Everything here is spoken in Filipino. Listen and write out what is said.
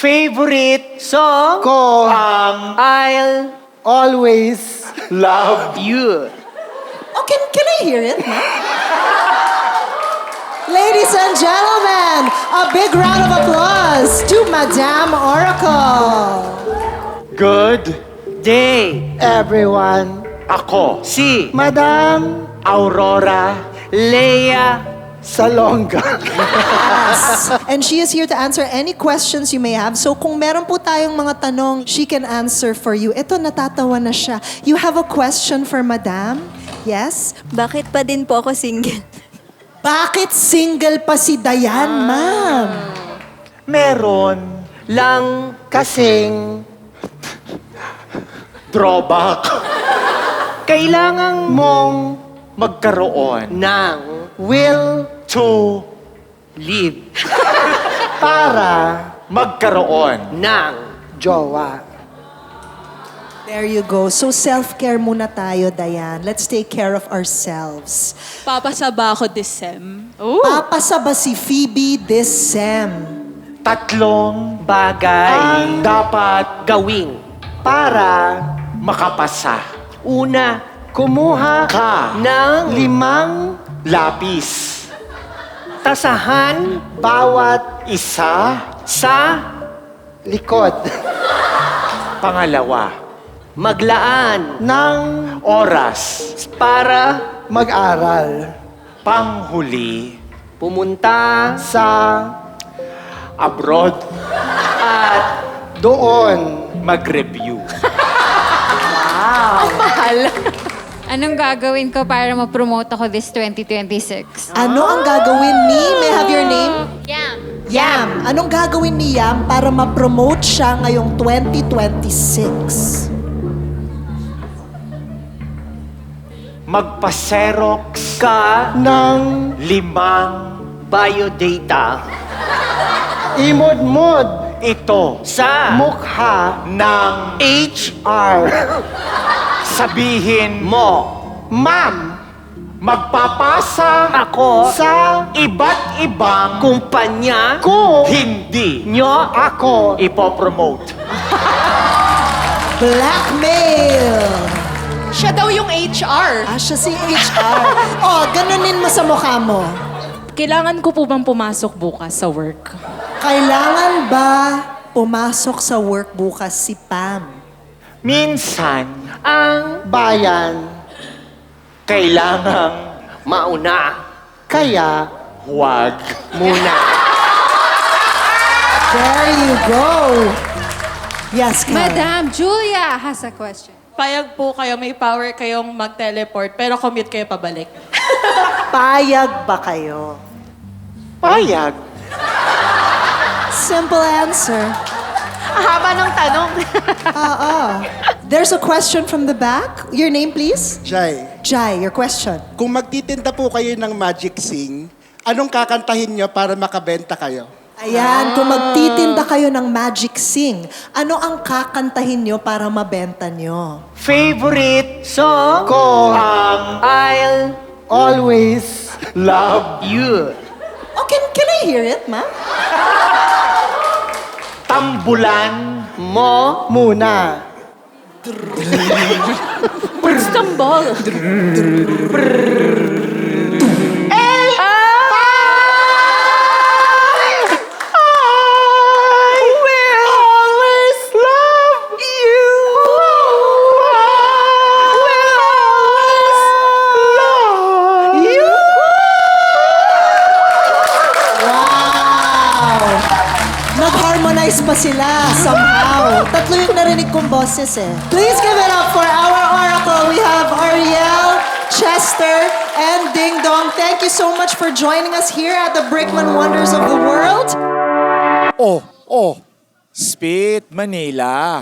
Favorite song Ko, I'll always, love you. Oh, can I hear it, ma? Ladies and gentlemen, a big round of applause to Madame Oracle. good Day. everyone. ako. Si Madam Aurora Leia. Salonga. And she is here to answer any questions you may have. So kung meron po tayong mga tanong, she can answer for you. Ito, natatawa na siya. You have a question for Madam? Yes? Bakit pa din po ako single? Bakit single pa si Dayan, ma'am? meron Lang Kasing drawback kailangang mong magkaroon ng will to live para magkaroon ng jowa. There you go. So self-care muna tayo, Dayan. Let's take care of ourselves. Papasaba ako this sem. Papasaba si Phoebe this sem. tatlong bagay ang dapat gawing para makapasa. una Kumuha Ka ng limang lapis. tasahan bawat Isa. sa likod Pangalawa, maglaan ng oras. para mag-aral Panghuli, pumunta sa abroad. at doon. Mag-review. Anong gagawin ko para ma-promote ako this 2026? Ano ang gagawin ni, may I have your name? Yam. Yam. Anong gagawin ni Yam para ma-promote siya ngayong 2026? Magpa-xerox ka ng limang biodata imod-mod ito sa mukha ng HR. sabihin mo Ma'am, magpapasa ako sa iba't ibang kumpanya ko hindi nyo ako ipopromote. Blackmail. Siya daw yung HR. Siya si HR. Oh, ganunin mo sa mukha mo. Kailangan ko po bang pumasok bukas sa work? Kailangan ba pumasok sa work bukas si Pam? Minsan, ang bayan. kailangang mauna Kaya, huwag. muna. There you go. Yes, Karen. Madam Julia has a question. Payag po kayo, may power kayong mag-teleport, pero commute kayo pabalik. Payag ba kayo? Payag. Simple answer. Haba ng tanong. Oo. There's a question from the back. Your name, please? Jai, Jai, your question. kung magtitinda po kayo ng Magic Sing, anong kakantahin nyo para makabenta kayo? Ayan, kung magtitinda kayo ng Magic Sing, ano ang kakantahin nyo para mabenta nyo? Favorite song Ko, I'll always, love you. Oh, can I hear it, ma? tambulan Mo muna. Istanbul. always love you. Love you. Wow! Nag-harmonize pa sila somehow. Tatlo yung narinig kong boses eh. Please give it up for our oracle. We have Ariel, Chester, and Ding Dong. Thank you so much for joining us here at the Brickman Wonders of the World. Speed Manila.